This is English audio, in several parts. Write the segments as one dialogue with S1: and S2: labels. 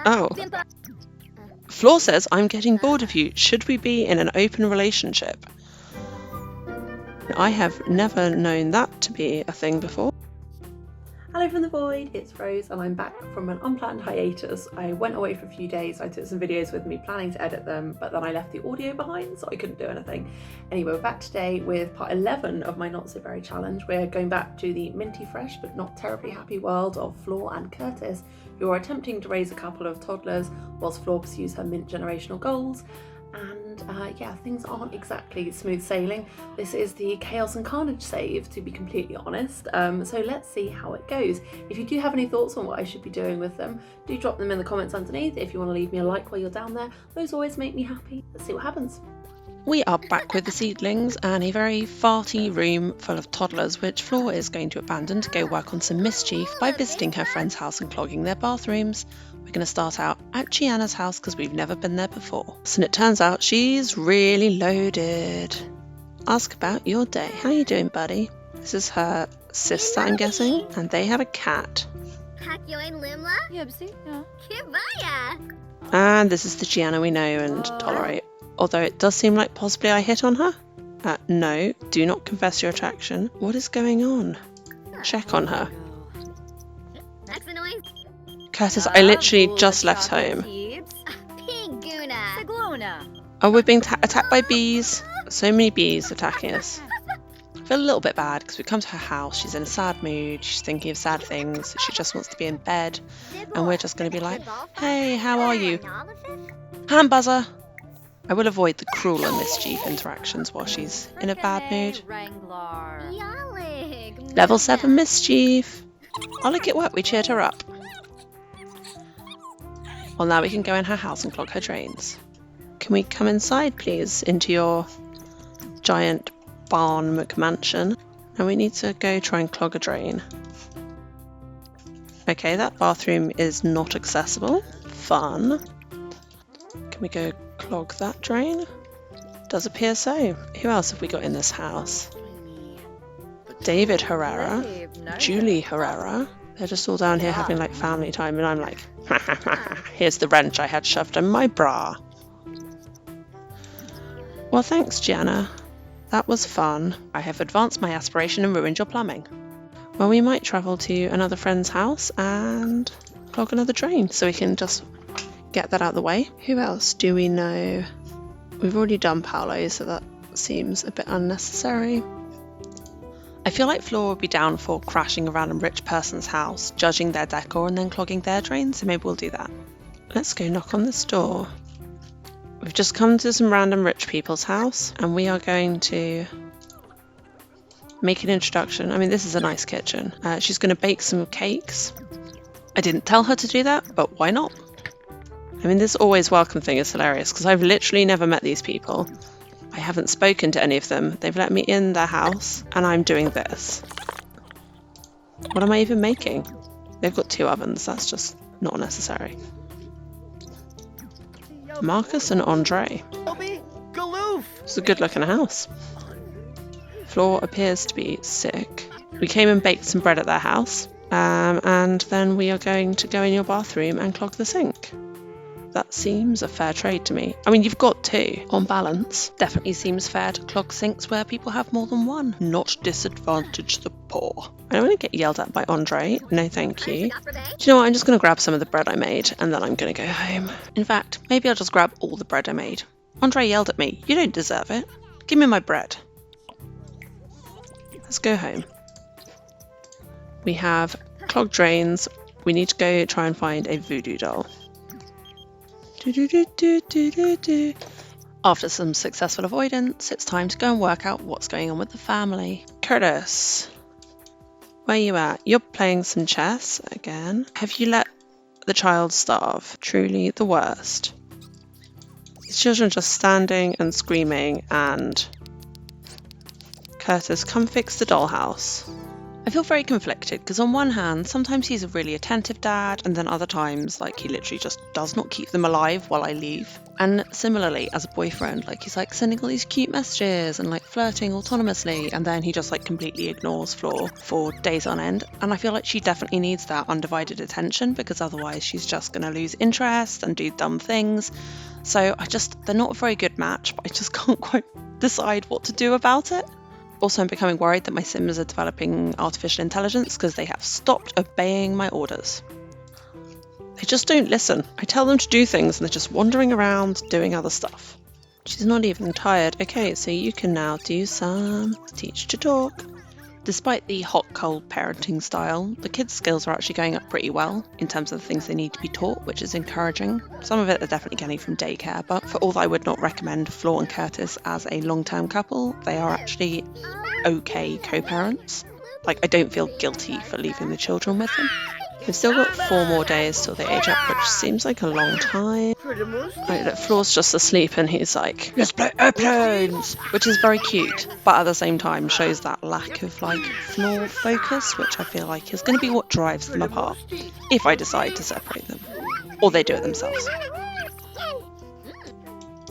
S1: Oh. Flore says, I'm getting bored of you. Should we be in an open relationship? I have never known that to be a thing before.
S2: Hello from the void, it's Rose and I'm back from an unplanned hiatus. I went away for a few days, I took some videos with me planning to edit them, but then I left the audio behind so I couldn't do anything. Anyway, we're back today with part 11 of my Not So Very challenge. We're going back to the minty fresh but not terribly happy world of Flore and Curtis, who are attempting to raise a couple of toddlers whilst Flore pursues her mint generational goals. And yeah, things aren't exactly smooth sailing. This is the Chaos and Carnage save, to be completely honest. So let's see how it goes. If you do have any thoughts on what I should be doing with them, do drop them in the comments underneath. If you want to leave me a like while you're down there, those always make me happy. Let's see what happens.
S1: We are back with the seedlings and a very farty room full of toddlers, which Flore is going to abandon to go work on some mischief by visiting her friend's house and clogging their bathrooms. We're going to start out at Gianna's house because we've never been there before. So it turns out she's really loaded. Ask about your day. How you doing, buddy? This is her sister, I'm guessing, and they have a cat. And this is the Gianna we know and tolerate. Although it does seem like possibly I hit on her. No, do not confess your attraction. What is going on? Check on her. Curtis, I literally just left home. Oh, we're being attacked by bees. So many bees attacking us. I feel a little bit bad because we come to her house, she's in a sad mood, she's thinking of sad things, she just wants to be in bed, and we're just going to be like, hey, how are you? Hand buzzer! I will avoid the cruel and mischief interactions while she's in a bad mood. Level 7 mischief! I'll look at what we cheered her up. Well, now we can go in her house and clog her drains. Can we come inside, please, into your giant barn McMansion? And we need to go try and clog a drain. Okay, that bathroom is not accessible. Fun. Can we go clog that drain? Does appear so. Who else have we got in this house? David Herrera, Julie Herrera. They're just all down here having like family time, and I'm like, here's the wrench I had shoved in my bra. Well, thanks, Gianna. That was fun. I have advanced my aspiration and ruined your plumbing. Well, we might travel to another friend's house and clog another drain so we can just get that out of the way. Who else do we know? We've already done Paolo, so that seems a bit unnecessary. I feel like Flore would be down for crashing a random rich person's house, judging their decor and then clogging their drain, so maybe we'll do that. Let's go knock on this door. We've just come to some random rich people's house and we are going to make an introduction. I mean, this is a nice kitchen. She's going to bake some cakes. I didn't tell her to do that, but why not? I mean, this always welcome thing is hilarious because I've literally never met these people. I haven't spoken to any of them. They've let me in their house and I'm doing this. What am I even making? They've got 2 ovens. That's just not necessary. Marcus and Andre. It's a good looking house. Flore appears to be sick. We came and baked some bread at their house. And then we are going to go in your bathroom and clog the sink. That seems a fair trade to me. I mean, you've got 2. On balance, definitely seems fair to clog sinks where people have more than one. Not disadvantage the poor. I don't want to get yelled at by Andre. No, thank you. Do you know what? I'm just going to grab some of the bread I made and then I'm going to go home. In fact, maybe I'll just grab all the bread I made. Andre yelled at me. You don't deserve it. Give me my bread. Let's go home. We have clogged drains. We need to go try and find a voodoo doll. After some successful avoidance, it's time to go and work out what's going on with the family. Curtis, where you at? You're playing some chess again. Have you let the child starve? Truly the worst. These children are just standing and screaming and... Curtis, come fix the dollhouse. I feel very conflicted because on one hand, sometimes he's a really attentive dad, and then other times, like, he literally just does not keep them alive while I leave. And similarly, as a boyfriend, like, he's like sending all these cute messages and like flirting autonomously, and then he just like completely ignores Flore for days on end. And I feel like she definitely needs that undivided attention because otherwise she's just going to lose interest and do dumb things. So they're not a very good match, but I just can't quite decide what to do about it. Also, I'm becoming worried that my Sims are developing artificial intelligence because they have stopped obeying my orders. They just don't listen. I tell them to do things and they're just wandering around doing other stuff. She's not even tired. Okay, so you can now do some teach to talk. Despite the hot-cold parenting style, the kids' skills are actually going up pretty well in terms of the things they need to be taught, which is encouraging. Some of it they're definitely getting from daycare, but for all I would not recommend Flore and Curtis as a long-term couple, they are actually okay co-parents. Like, I don't feel guilty for leaving the children with them. They've still got 4 more days till they age up, which seems like a long time. Right, look, Flore's just asleep and he's like, let's play airplanes, which is very cute, but at the same time shows that lack of like Flore focus, which I feel like is going to be what drives them apart, if I decide to separate them, or they do it themselves.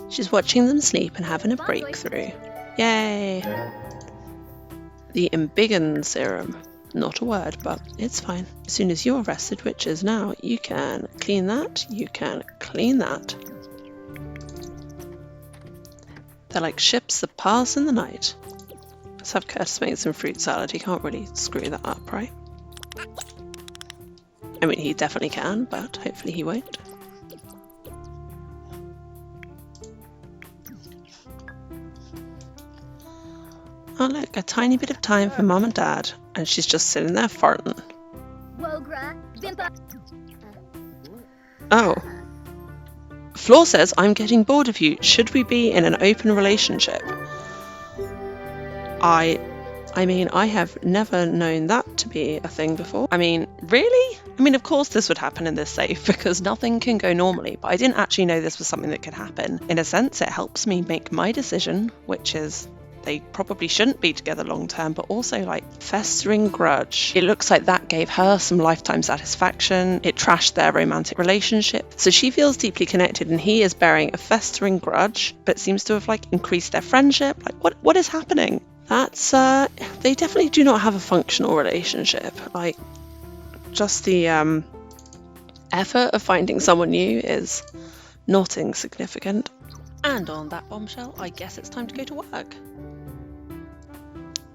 S1: She's watching them sleep and having a breakthrough. Yay! The embiggen serum. Not a word, but it's fine. As soon as you're rested, which is now, you can clean that, you can clean that. They're like ships that pass in the night. Let's have Curtis make some fruit salad. He can't really screw that up, right? I mean, he definitely can, but hopefully he won't. Oh look, a tiny bit of time for Mum and Dad, and she's just sitting there farting. Oh. Flore says, I'm getting bored of you. Should we be in an open relationship? I mean, I have never known that to be a thing before. I mean, really? I mean, of course this would happen in this safe because nothing can go normally, but I didn't actually know this was something that could happen. In a sense, it helps me make my decision, which is they probably shouldn't be together long term, but also like festering grudge. It looks like that gave her some lifetime satisfaction. It trashed their romantic relationship. So she feels deeply connected and he is bearing a festering grudge, but seems to have like increased their friendship. Like what is happening? That's they definitely do not have a functional relationship. Like just the effort of finding someone new is not insignificant. And on that bombshell, I guess it's time to go to work.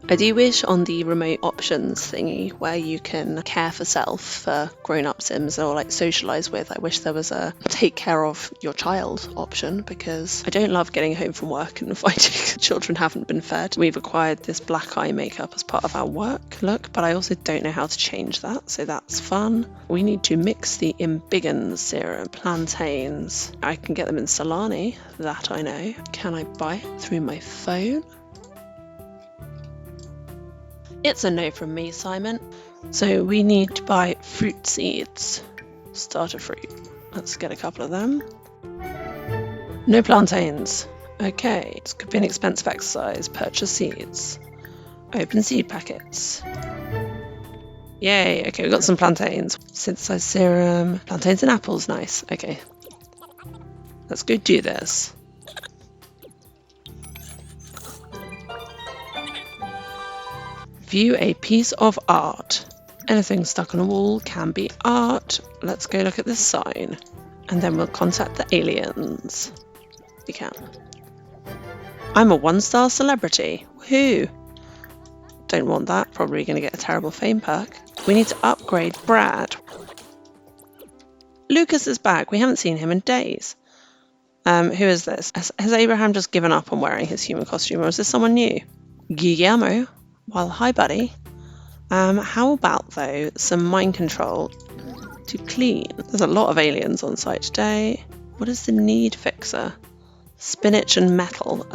S1: I do wish on the remote options thingy where you can care for self for grown-up Sims or like socialise with, I wish there was a take care of your child option because I don't love getting home from work and finding children haven't been fed. We've acquired this black eye makeup as part of our work look, but I also don't know how to change that, so that's fun. We need to mix the embiggen serum, plantains. I can get them in Solani, that I know. Can I buy it through my phone? It's a no from me, Simon. So we need to buy fruit seeds. Starter fruit. Let's get a couple of them. No plantains. Okay, this could be an expensive exercise. Purchase seeds. Open seed packets. Yay, okay, we've got some plantains. Synthesized serum. Plantains and apples, nice. Okay. Let's go do this. View a piece of art. Anything stuck on a wall can be art. Let's go look at this sign. And then we'll contact the aliens. We can. I'm a 1-star celebrity. Woohoo! Don't want that. Probably going to get a terrible fame perk. We need to upgrade Brad. Lucas is back. We haven't seen him in days. Who is this? Has Abraham just given up on wearing his human costume, or is this someone new? Guillermo. Well, hi buddy. How about though some mind control to clean? There's a lot of aliens on site today. What is the need fixer? Spinach and metal.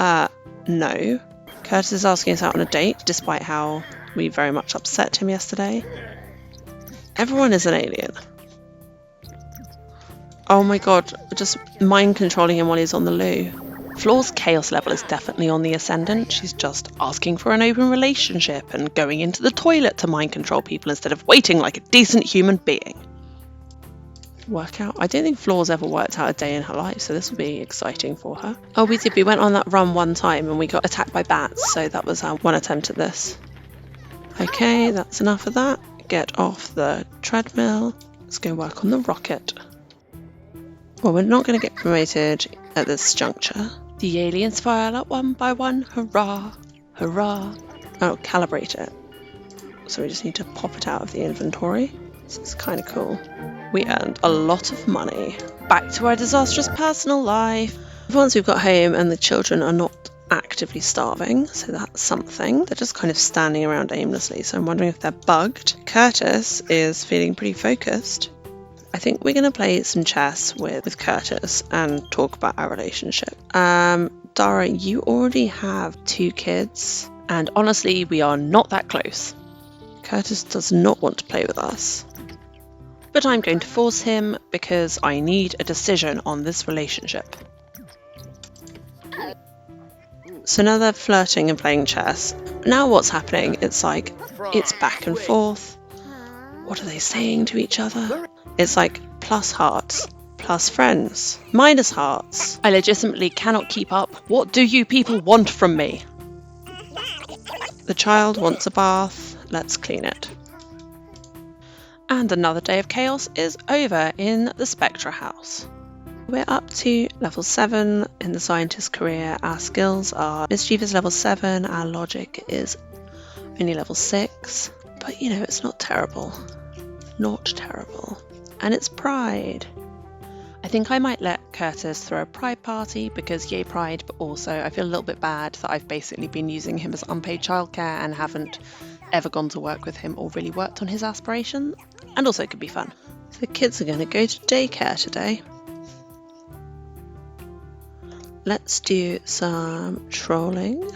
S1: No. Curtis is asking us out on a date despite how we very much upset him yesterday. Everyone is an alien. Oh my god, just mind controlling him while he's on the loo. Flore's chaos level is definitely on the ascendant. She's just asking for an open relationship and going into the toilet to mind control people instead of waiting like a decent human being. Workout. I don't think Flore's ever worked out a day in her life, so this will be exciting for her. Oh, we did. We went on that run one time and we got attacked by bats, so that was our one attempt at this. Okay, that's enough of that. Get off the treadmill. Let's go work on the rocket. Well, we're not going to get promoted at this juncture. The aliens file up one by one. Hurrah! Hurrah! Oh, calibrate it. So we just need to pop it out of the inventory. This is kind of cool. We earned a lot of money. Back to our disastrous personal life. Once we've got home and the children are not actively starving, so that's something. They're just kind of standing around aimlessly, so I'm wondering if they're bugged. Curtis is feeling pretty focused. I think we're going to play some chess with Curtis and talk about our relationship. Dara, you already have 2 kids, and honestly, we are not that close. Curtis does not want to play with us. But I'm going to force him because I need a decision on this relationship. So now they're flirting and playing chess. Now what's happening? It's like, it's back and forth. What are they saying to each other? It's like plus hearts, plus friends, minus hearts. I legitimately cannot keep up. What do you people want from me? The child wants a bath. Let's clean it. And another day of chaos is over in the Spectra house. We're up to level 7 in the scientist career. Our skills are mischief is level 7, our logic is only level 6. But you know, it's not terrible. Not terrible. And it's pride. I think I might let Curtis throw a pride party because yay pride, but also I feel a little bit bad that I've basically been using him as unpaid childcare and haven't ever gone to work with him or really worked on his aspiration. And also it could be fun. So the kids are going to go to daycare today. Let's do some trolling.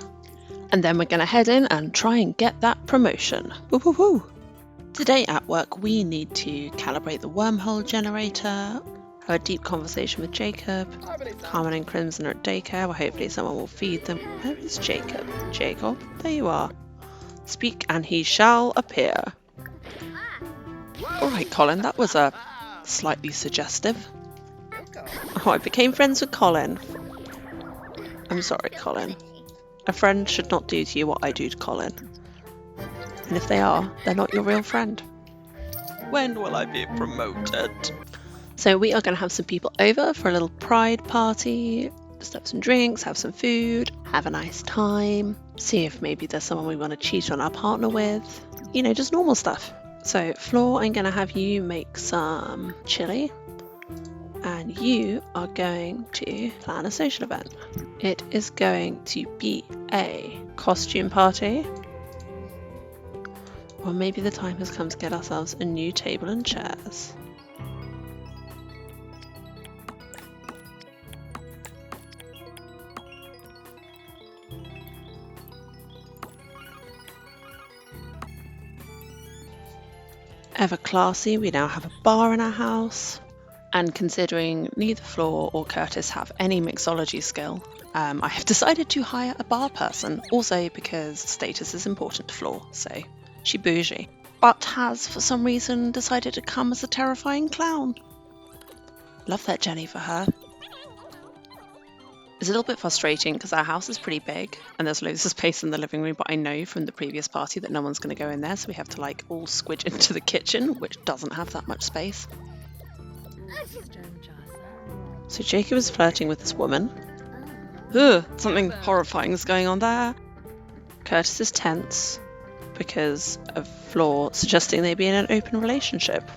S1: And then we're going to head in and try and get that promotion. Woo woo woo! Today at work we need to calibrate the wormhole generator, have a deep conversation with Jacob. Carmen and Crimson are at daycare, well hopefully someone will feed them. Where is Jacob? Jacob, there you are. Speak and he shall appear. Alright Colin, that was slightly suggestive. Oh, I became friends with Colin. I'm sorry Colin. A friend should not do to you what I do to Colin. And if they are, they're not your real friend. When will I be promoted? So we are going to have some people over for a little pride party. Just have some drinks, have some food, have a nice time. See if maybe there's someone we want to cheat on our partner with. You know, just normal stuff. So Flore, I'm going to have you make some chili. And you are going to plan a social event. It is going to be a costume party. Or maybe the time has come to get ourselves a new table and chairs. Ever classy, we now have a bar in our house. And considering neither Flore or Curtis have any mixology skill, I have decided to hire a bar person. Also because status is important to Flore, so she bougie. But has, for some reason, decided to come as a terrifying clown. Love that Jenny for her. It's a little bit frustrating because our house is pretty big and there's loads of space in the living room, but I know from the previous party that no one's going to go in there, so we have to like all squidge into the kitchen, which doesn't have that much space. So Jacob is flirting with this woman. Ugh, something horrifying is going on there. Curtis is tense because of Flore suggesting they be in an open relationship.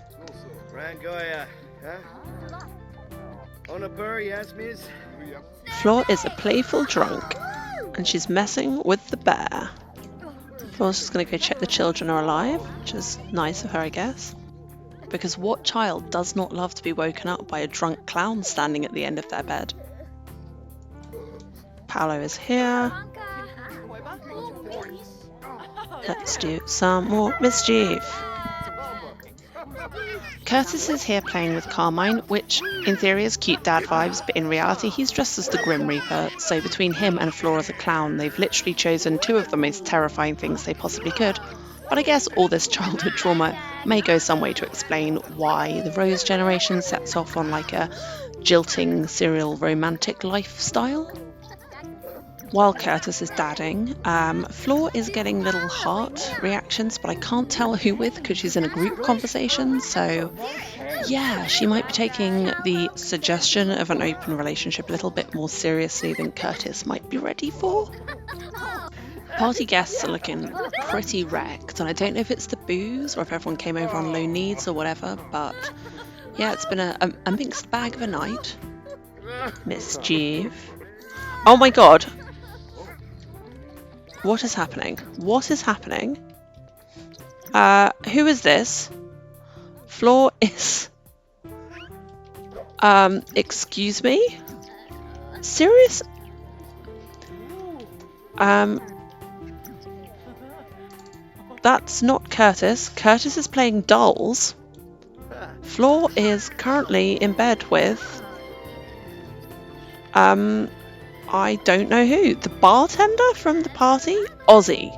S1: Flore is a playful drunk and she's messing with the bear. Flore's just going to go check the children are alive, which is nice of her, I guess. Because what child does not love to be woken up by a drunk clown standing at the end of their bed? Paolo is here. Let's do some more mischief. Curtis is here playing with Carmine, which in theory is cute dad vibes, but in reality he's dressed as the Grim Reaper, so between him and Flore the clown, they've literally chosen two of the most terrifying things they possibly could. But I guess all this childhood trauma may go some way to explain why the Rose generation sets off on like a jilting serial romantic lifestyle. While Curtis is dadding, Flore is getting little heart reactions, but I can't tell who with because she's in a group conversation, so yeah, she might be taking the suggestion of an open relationship a little bit more seriously than Curtis might be ready for. Party guests are looking pretty wrecked, and I don't know if it's the booze or if everyone came over on low needs or whatever, but yeah, it's been a mixed bag of a night. Mischief. Oh my god! What is happening? What is happening? Who is this? Flore is... excuse me? Serious? That's not Curtis. Curtis is playing dolls. Flore is currently in bed with... I don't know who. The bartender from the party? Ozzy.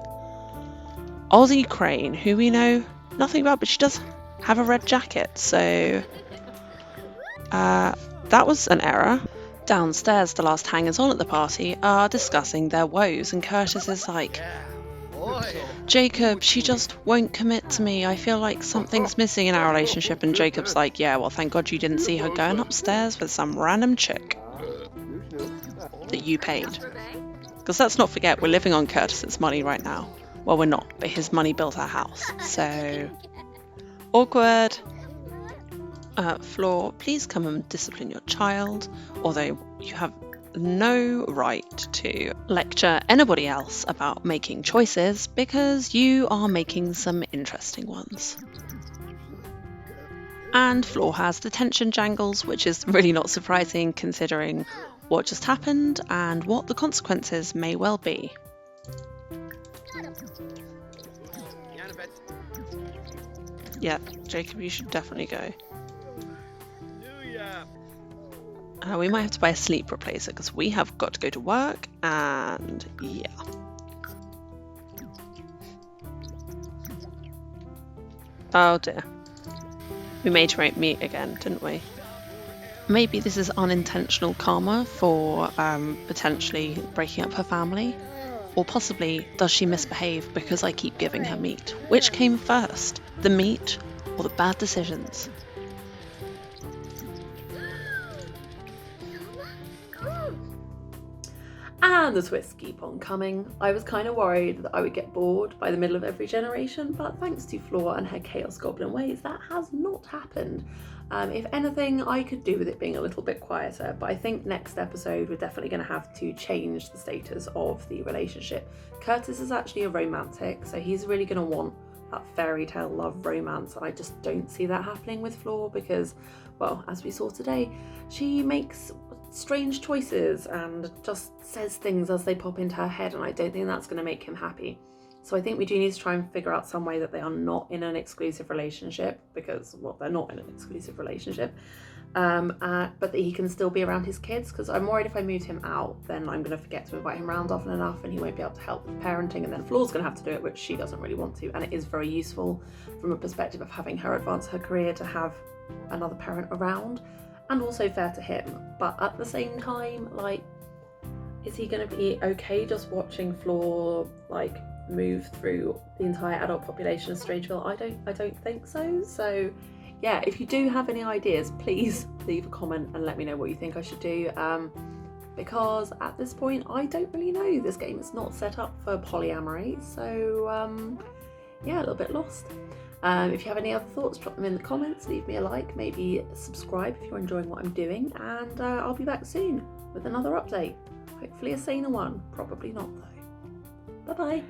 S1: Ozzy Crane, who we know nothing about, but she does have a red jacket, so... that was an error. Downstairs, the last hangers-on at the party are discussing their woes, and Curtis is like, Jacob, she just won't commit to me. I feel like something's missing in our relationship. And Jacob's like, yeah, well, thank God you didn't see her going upstairs with some random chick that you paid. Because let's not forget, we're living on Curtis's money right now. Well, we're not, but his money built our house. So, awkward. Flore, please come and discipline your child, although you have no right to lecture anybody else about making choices because you are making some interesting ones. And Flore has detention jangles, which is really not surprising considering what just happened and what the consequences may well be. Yeah, Jacob, you should definitely go. We might have to buy a sleep replacer because we have got to go to work, and yeah. Oh dear. We made her meet again, didn't we? Maybe this is unintentional karma for potentially breaking up her family. Or possibly, does she misbehave because I keep giving her meat? Which came first? The meat or the bad decisions?
S2: And the twists keep on coming. I was kind of worried that I would get bored by the middle of every generation, but thanks to Flore and her Chaos Goblin ways, that has not happened. If anything, I could do with it being a little bit quieter, but I think next episode we're definitely going to have to change the status of the relationship. Curtis is actually a romantic, so he's really going to want that fairy tale love romance, and I just don't see that happening with Flore because, well, as we saw today, she makes strange choices and just says things as they pop into her head, and I don't think that's going to make him happy. So I think we do need to try and figure out some way that they are not in an exclusive relationship because, well, they're not in an exclusive relationship, but that he can still be around his kids, because I'm worried if I move him out then I'm going to forget to invite him around often enough and he won't be able to help with parenting, and then Flore's going to have to do it, which she doesn't really want to, and it is very useful from a perspective of having her advance her career to have another parent around, and also fair to him. But at the same time, like, is he going to be okay just watching Flore like move through the entire adult population of Strangeville? I don't think so. So yeah, if you do have any ideas, please leave a comment and let me know what you think I should do, because at this point I don't really know. This game is not set up for polyamory, so yeah, a little bit lost. If you have any other thoughts, drop them in the comments, leave me a like, maybe subscribe if you're enjoying what I'm doing, and I'll be back soon with another update. Hopefully a saner one, probably not though. Bye bye.